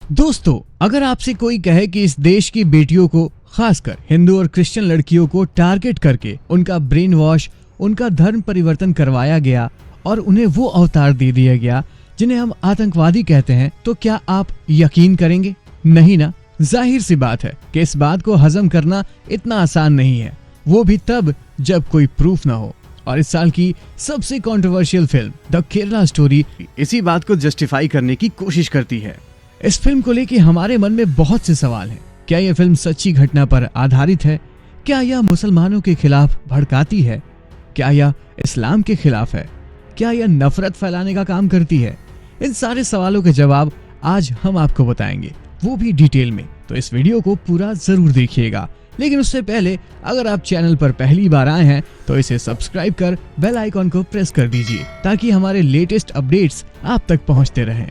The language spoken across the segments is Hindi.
दोस्तों, अगर आपसे कोई कहे कि इस देश की बेटियों को, खासकर हिंदू और क्रिश्चियन लड़कियों को टारगेट करके उनका ब्रेन वॉश, उनका धर्म परिवर्तन करवाया गया और उन्हें वो अवतार दे दिया गया जिन्हें हम आतंकवादी कहते हैं, तो क्या आप यकीन करेंगे? नहीं ना। जाहिर सी बात है कि इस बात को हजम करना इतना आसान नहीं है, वो भी तब जब कोई प्रूफ ना हो। और इस साल की सबसे controversial film the Kerala story इसी बात को जस्टिफाई करने की कोशिश करती है। इस फिल्म को लेकर हमारे मन में बहुत से सवाल हैं। क्या यह फिल्म सच्ची घटना पर आधारित है? क्या यह मुसलमानों के खिलाफ भड़काती है? क्या यह इस्लाम के खिलाफ है? क्या यह नफरत फैलाने का काम करती है? इन सारे सवालों के जवाब आज हम आपको बताएंगे, वो भी डिटेल में। तो इस वीडियो को पूरा जरूर देखिएगा। लेकिन उससे पहले अगर आप चैनल पर पहली बार आए हैं तो इसे सब्सक्राइब कर बेल आइकॉन को प्रेस कर दीजिए ताकि हमारे लेटेस्ट अपडेट्स आप तक पहुंचते रहें।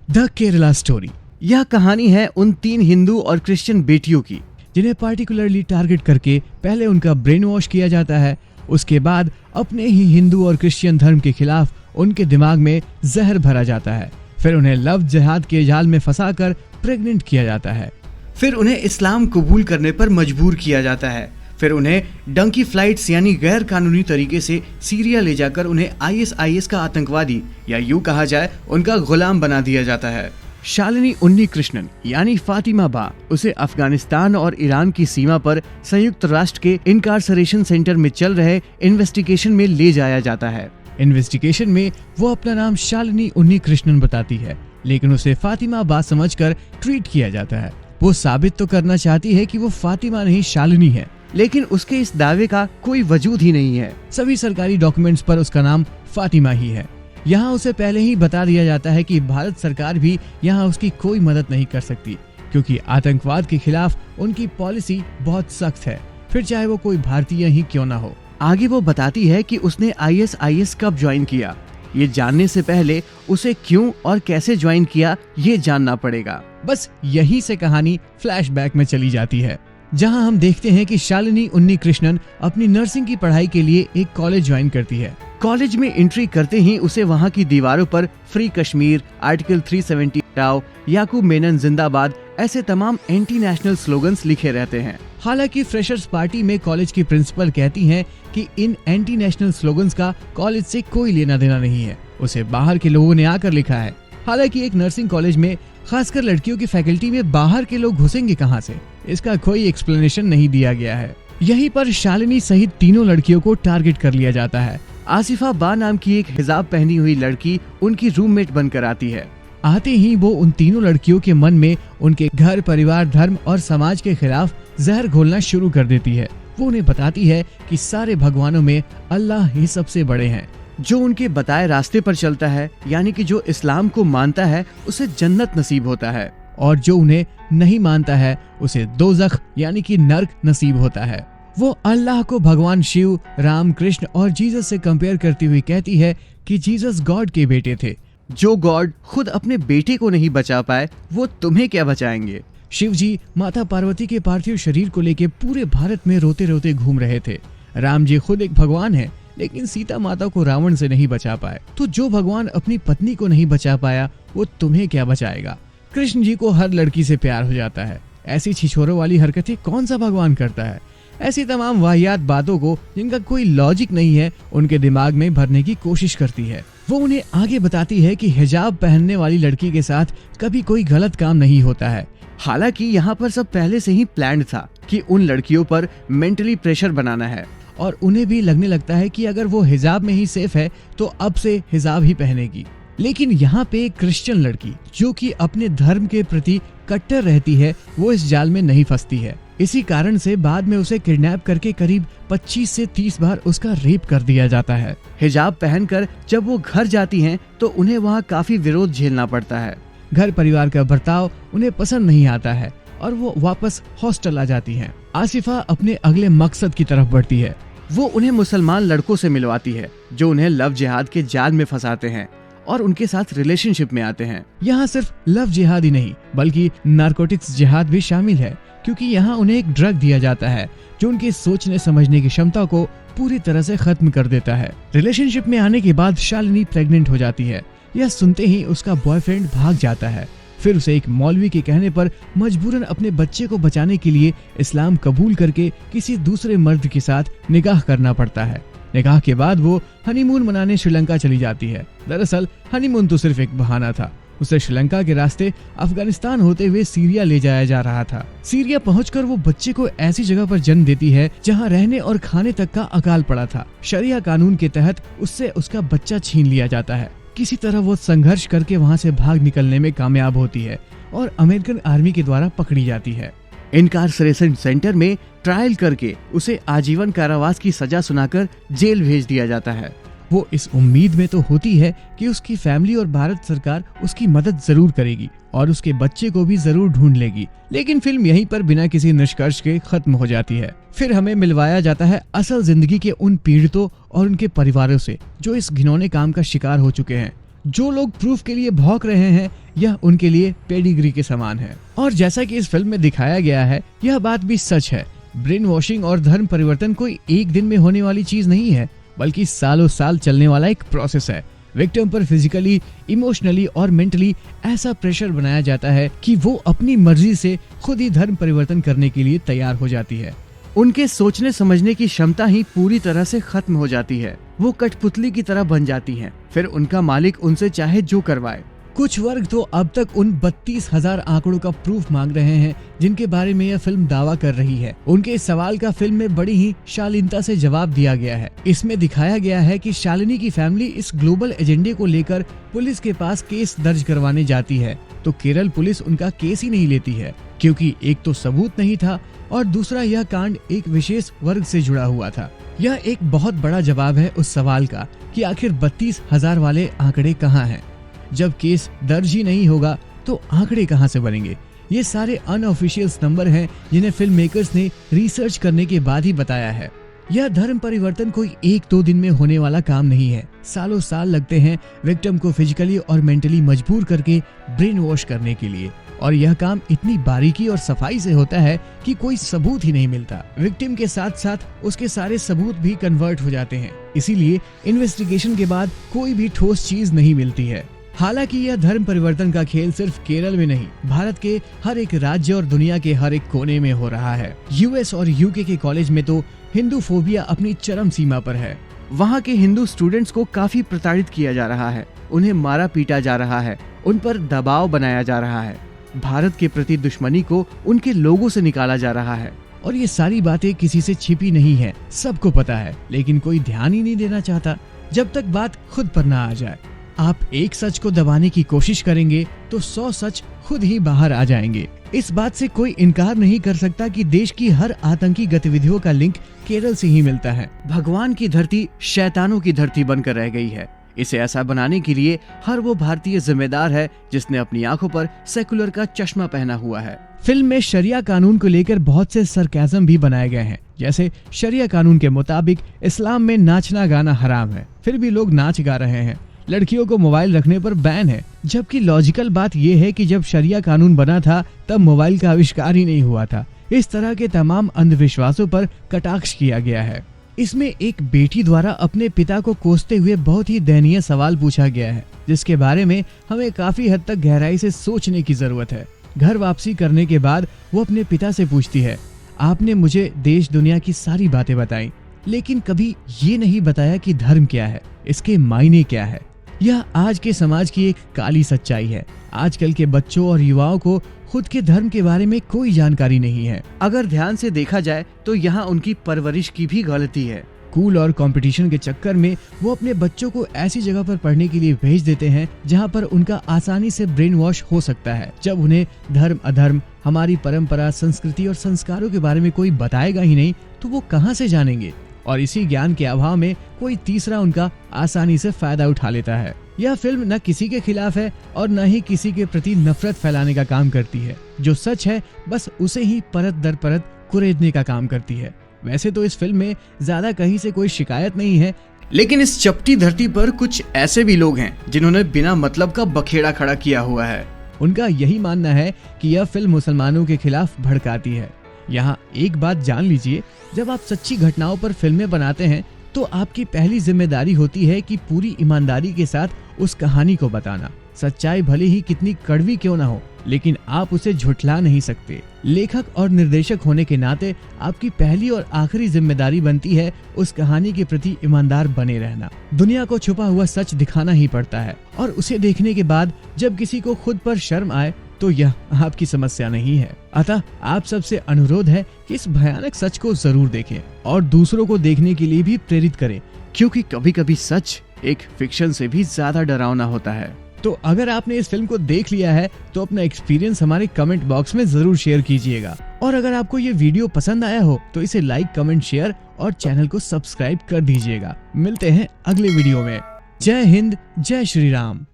द केरला स्टोरी, यह कहानी है उन 3 हिंदू और क्रिश्चियन बेटियों की जिन्हें पार्टिकुलरली टारगेट करके पहले उनका ब्रेन वॉश किया जाता है, उसके बाद अपने ही हिंदू और क्रिश्चियन धर्म के खिलाफ उनके दिमाग में जहर भरा जाता है, फिर उन्हें लव जिहाद के जाल में फंसाकर प्रेग्नेंट किया जाता है, फिर उन्हें इस्लाम कबूल करने पर मजबूर किया जाता है, फिर उन्हें डंकी फ्लाइट्स यानी गैर कानूनी तरीके से सीरिया ले जाकर उन्हें ISIS का आतंकवादी या यूं कहा जाए उनका गुलाम बना दिया जाता है। शालिनी उन्नीकृष्णन यानी फातिमा बा, उसे अफगानिस्तान और ईरान की सीमा पर संयुक्त राष्ट्र के इनकार्सरेशन सेंटर में चल रहे इन्वेस्टिगेशन में ले जाया जाता है। इन्वेस्टिगेशन में वो अपना नाम शालिनी उन्नीकृष्णन बताती है, लेकिन उसे फातिमा बा समझकर ट्रीट किया जाता है। वो साबित तो करना चाहती है कि वो फातिमा नहीं शालिनी है, लेकिन उसके इस दावे का कोई वजूद ही नहीं है। सभी सरकारी डॉक्यूमेंट्स पर उसका नाम फातिमा ही है। यहाँ उसे पहले ही बता दिया जाता है कि भारत सरकार भी यहाँ उसकी कोई मदद नहीं कर सकती, क्योंकि आतंकवाद के खिलाफ उनकी पॉलिसी बहुत सख्त है, फिर चाहे वो कोई भारतीय ही क्यों ना हो। आगे वो बताती है कि उसने ISIS कब ज्वाइन किया। ये जानने से पहले उसे क्यों और कैसे ज्वाइन किया ये जानना पड़ेगा। बस यहीं से कहानी फ्लैशबैक में चली जाती है, जहां हम देखते हैं कि शालिनी उन्नीकृष्णन अपनी नर्सिंग की पढ़ाई के लिए एक कॉलेज ज्वाइन करती है। कॉलेज में एंट्री करते ही उसे वहां की दीवारों पर फ्री कश्मीर, आर्टिकल 370 हटाओ, याकूब मेनन जिंदाबाद ऐसे तमाम एंटी नेशनल स्लोगन्स लिखे रहते हैं। हालांकि फ्रेशर्स पार्टी में कॉलेज की प्रिंसिपल कहती हैं कि इन एंटी नेशनल स्लोगन्स का कॉलेज से कोई लेना देना नहीं है, उसे बाहर के लोगों ने आकर लिखा है। हालांकि एक नर्सिंग कॉलेज में, खासकर लड़कियों की फैकल्टी में बाहर के लोग घुसेंगे कहां से, इसका कोई एक्सप्लेनेशन नहीं दिया गया है। यहीं पर शालिनी सहित तीनों लड़कियों को टारगेट कर लिया जाता है। आसिफा बा नाम की एक हिजाब पहनी हुई लड़की उनकी रूममेट बनकर आती है। आते ही वो उन तीनों लड़कियों के मन में उनके घर, परिवार, धर्म और समाज के खिलाफ जहर घोलना शुरू कर देती है। वो उन्हें बताती है कि सारे भगवानों में अल्लाह ही सबसे बड़े हैं। जो उनके बताए रास्ते पर चलता है, यानी कि जो इस्लाम को मानता है, उसे जन्नत नसीब होता है, और जो उन्हें नहीं मानता है उसे दोज़ख यानी कि नर्क नसीब होता है। वो अल्लाह को भगवान शिव, राम, कृष्ण और जीसस से कंपेयर करती हुई कहती है कि जीसस गॉड के बेटे थे। जो गॉड खुद अपने बेटे को नहीं बचा पाए, वो तुम्हें क्या बचाएंगे। शिव जी माता पार्वती के पार्थिव शरीर को लेकर पूरे भारत में रोते रोते घूम रहे थे। राम जी खुद एक भगवान है, लेकिन सीता माता को रावण से नहीं बचा पाए। तो जो भगवान अपनी पत्नी को नहीं बचा पाया, वो तुम्हें क्या बचाएगा। कृष्ण जी को हर लड़की से प्यार हो जाता है। ऐसी छिछोरों वाली हरकतें कौन सा भगवान करता है। ऐसी तमाम वाहियात बातों को, जिनका कोई लॉजिक नहीं है, उनके दिमाग में भरने की कोशिश करती है। वो उन्हें आगे बताती है कि हिजाब पहनने वाली लड़की के साथ कभी कोई गलत काम नहीं होता है। हालांकि यहाँ पर सब पहले से ही प्लान्ड था कि उन लड़कियों पर मेंटली प्रेशर बनाना है, और उन्हें भी लगने लगता है कि अगर वो हिजाब में ही सेफ है तो अब से हिजाब ही पहनेगी। लेकिन यहाँ पे एक क्रिश्चियन लड़की जो कि अपने धर्म के प्रति कट्टर रहती है, वो इस जाल में नहीं फंसती है। इसी कारण से बाद में उसे किडनैप करके करीब 25 से 30 बार उसका रेप कर दिया जाता है। हिजाब पहनकर जब वो घर जाती हैं तो उन्हें वहाँ काफी विरोध झेलना पड़ता है। घर परिवार का बर्ताव उन्हें पसंद नहीं आता है और वो वापस हॉस्टल आ जाती हैं। आसिफा अपने अगले मकसद की तरफ बढ़ती है। वो उन्हें मुसलमान लड़कों से मिलवाती है जो उन्हें लव जिहाद के जाल में फंसाते हैं और उनके साथ रिलेशनशिप में आते हैं। यहाँ सिर्फ लव जिहाद ही नहीं बल्कि नारकोटिक्स जिहाद भी शामिल है, क्योंकि यहाँ उन्हें एक ड्रग दिया जाता है जो उनकी सोचने समझने की क्षमता को पूरी तरह से खत्म कर देता है। रिलेशनशिप में आने के बाद शालिनी प्रेग्नेंट हो जाती है। यह सुनते ही उसका बॉयफ्रेंड भाग जाता है। फिर उसे एक मौलवी के कहने पर मजबूरन अपने बच्चे को बचाने के लिए इस्लाम कबूल करके किसी दूसरे मर्द के साथ निकाह करना पड़ता है। निकाह के बाद वो हनीमून मनाने श्रीलंका चली जाती है। दरअसल हनीमून तो सिर्फ एक बहाना था। उसे श्रीलंका के रास्ते अफगानिस्तान होते हुए सीरिया ले जाया जा रहा था। सीरिया पहुंचकर वो बच्चे को ऐसी जगह पर जन्म देती है जहां रहने और खाने तक का अकाल पड़ा था। शरिया कानून के तहत उससे उसका बच्चा छीन लिया जाता है। किसी तरह वो संघर्ष करके वहां से भाग निकलने में कामयाब होती है और अमेरिकन आर्मी के द्वारा पकड़ी जाती है। इनकार्सरेशन सेंटर में ट्रायल करके उसे आजीवन कारावास की सजा सुनाकर जेल भेज दिया जाता है। वो इस उम्मीद में तो होती है कि उसकी फैमिली और भारत सरकार उसकी मदद जरूर करेगी और उसके बच्चे को भी जरूर ढूंढ लेगी, लेकिन फिल्म यहीं पर बिना किसी निष्कर्ष के खत्म हो जाती है। फिर हमें मिलवाया जाता है असल जिंदगी के उन पीड़ितों और उनके परिवारों से जो इस घिनौने काम का शिकार हो चुके हैं। जो लोग प्रूफ के लिए भौंक रहे हैं, यह उनके लिए पेडिग्री के समान है। और जैसा कि इस फिल्म में दिखाया गया है, यह बात भी सच है। ब्रेन वॉशिंग और धर्म परिवर्तन कोई एक दिन में होने वाली चीज नहीं है, बल्कि सालों साल चलने वाला एक प्रोसेस है। विक्टिम पर फिजिकली, इमोशनली और मेंटली ऐसा प्रेशर बनाया जाता है कि वो अपनी मर्जी से खुद ही धर्म परिवर्तन करने के लिए तैयार हो जाती है। उनके सोचने समझने की क्षमता ही पूरी तरह से खत्म हो जाती है। वो कठपुतली की तरह बन जाती हैं। फिर उनका मालिक उनसे चाहे जो करवाए। कुछ वर्ग तो अब तक उन 32,000 आंकड़ों का प्रूफ मांग रहे हैं जिनके बारे में यह फिल्म दावा कर रही है। उनके इस सवाल का फिल्म में बड़ी ही शालीनता से जवाब दिया गया है। इसमें दिखाया गया है कि शालिनी की फैमिली इस ग्लोबल एजेंडे को लेकर पुलिस के पास केस दर्ज करवाने जाती है, तो केरल पुलिस उनका केस ही नहीं लेती है, क्योंकि एक तो सबूत नहीं था और दूसरा यह कांड एक विशेष वर्ग से जुड़ा हुआ था। यह एक बहुत बड़ा जवाब है उस सवाल का कि आखिर 32,000 वाले आंकड़े कहाँ हैं। जब केस दर्ज ही नहीं होगा तो आंकड़े कहां से बनेंगे। ये सारे अनऑफिशियल्स नंबर हैं जिन्हें फिल्म मेकर्स ने रिसर्च करने के बाद ही बताया है। यह धर्म परिवर्तन कोई 1-2 दिन में होने वाला काम नहीं है। सालों साल लगते हैं विक्टिम को फिजिकली और मेंटली मजबूर करके ब्रेन वॉश करने के लिए, और यह काम इतनी बारीकी और सफाई से होता है कि कोई सबूत ही नहीं मिलता। विक्टिम के साथ साथ उसके सारे सबूत भी कन्वर्ट हो जाते हैं, इसीलिए इन्वेस्टिगेशन के बाद कोई भी ठोस चीज नहीं मिलती है। हालांकि यह धर्म परिवर्तन का खेल सिर्फ केरल में नहीं, भारत के हर एक राज्य और दुनिया के हर एक कोने में हो रहा है। यूएस और यूके के कॉलेज में तो हिंदू फोबिया अपनी चरम सीमा पर है। वहाँ के हिंदू स्टूडेंट्स को काफी प्रताड़ित किया जा रहा है, उन्हें मारा पीटा जा रहा है, उन पर दबाव बनाया जा रहा है, भारत के प्रति दुश्मनी को उनके लोगों से निकाला जा रहा है। और ये सारी बातें किसी से छिपी नहीं है, सबको पता है, लेकिन कोई ध्यान ही नहीं देना चाहता जब तक बात खुद पर ना आ जाए। आप एक सच को दबाने की कोशिश करेंगे तो 100 सच खुद ही बाहर आ जाएंगे। इस बात से कोई इनकार नहीं कर सकता कि देश की हर आतंकी गतिविधियों का लिंक केरल से ही मिलता है। भगवान की धरती शैतानों की धरती बनकर रह गई है। इसे ऐसा बनाने के लिए हर वो भारतीय जिम्मेदार है जिसने अपनी आंखों पर सेकुलर का चश्मा पहना हुआ है। फिल्म में शरिया कानून को लेकर बहुत से सरकाज़म भी बनाए गए हैं। जैसे शरिया कानून के मुताबिक इस्लाम में नाचना गाना हराम है, फिर भी लोग नाच गा रहे हैं। लड़कियों को मोबाइल रखने पर बैन है, जबकि लॉजिकल बात यह है कि जब शरिया कानून बना था तब मोबाइल का आविष्कार ही नहीं हुआ था। इस तरह के तमाम अंधविश्वासों पर कटाक्ष किया गया है। इसमें एक बेटी द्वारा अपने पिता को कोसते हुए बहुत ही दयनीय सवाल पूछा गया है, जिसके बारे में हमें काफी हद तक गहराई से सोचने की जरूरत है। घर वापसी करने के बाद वो अपने पिता से पूछती है, आपने मुझे देश दुनिया की सारी बातें बताई, लेकिन कभी ये नहीं बताया कि धर्म क्या है, इसके मायने क्या है। यह आज के समाज की एक काली सच्चाई है। आजकल के बच्चों और युवाओं को खुद के धर्म के बारे में कोई जानकारी नहीं है। अगर ध्यान से देखा जाए तो यहाँ उनकी परवरिश की भी गलती है। स्कूल और कंपटीशन के चक्कर में वो अपने बच्चों को ऐसी जगह पर पढ़ने के लिए भेज देते हैं जहाँ पर उनका आसानी से ब्रेन वॉश हो सकता है। जब उन्हें धर्म अधर्म, हमारी परंपरा, संस्कृति और संस्कारों के बारे में कोई बताएगा ही नहीं तो वो कहाँ से जानेंगे। और इसी ज्ञान के अभाव में कोई तीसरा उनका आसानी से फायदा उठा लेता है। यह फिल्म न किसी के खिलाफ है और न ही किसी के प्रति नफरत फैलाने का काम करती है। जो सच है बस उसे ही परत दर परत कुरेदने का काम करती है। वैसे तो इस फिल्म में ज्यादा कहीं से कोई शिकायत नहीं है, लेकिन इस चपटी धरती पर कुछ ऐसे भी लोग हैं जिन्होंने बिना मतलब का बखेड़ा खड़ा किया हुआ है। उनका यही मानना है कि यह फिल्म मुसलमानों के खिलाफ भड़काती है। यहाँ एक बात जान लीजिए, जब आप सच्ची घटनाओं पर फिल्में बनाते हैं तो आपकी पहली जिम्मेदारी होती है कि पूरी ईमानदारी के साथ उस कहानी को बताना। सच्चाई भले ही कितनी कड़वी क्यों ना हो, लेकिन आप उसे झुठला नहीं सकते। लेखक और निर्देशक होने के नाते आपकी पहली और आखिरी जिम्मेदारी बनती है उस कहानी के प्रति ईमानदार बने रहना। दुनिया को छुपा हुआ सच दिखाना ही पड़ता है, और उसे देखने के बाद जब किसी को खुद पर शर्म आए तो यह आपकी समस्या नहीं है। अतः आप सबसे अनुरोध है कि इस भयानक सच को जरूर देखें और दूसरों को देखने के लिए भी प्रेरित करें, क्योंकि कभी कभी सच एक फिक्शन से भी ज्यादा डरावना होता है। तो अगर आपने इस फिल्म को देख लिया है तो अपना एक्सपीरियंस हमारे कमेंट बॉक्स में जरूर शेयर कीजिएगा। और अगर आपको ये वीडियो पसंद आया हो तो इसे लाइक, कमेंट, शेयर और चैनल को सब्सक्राइब कर दीजिएगा। मिलते हैं अगले वीडियो में। जय हिंद, जय श्री राम।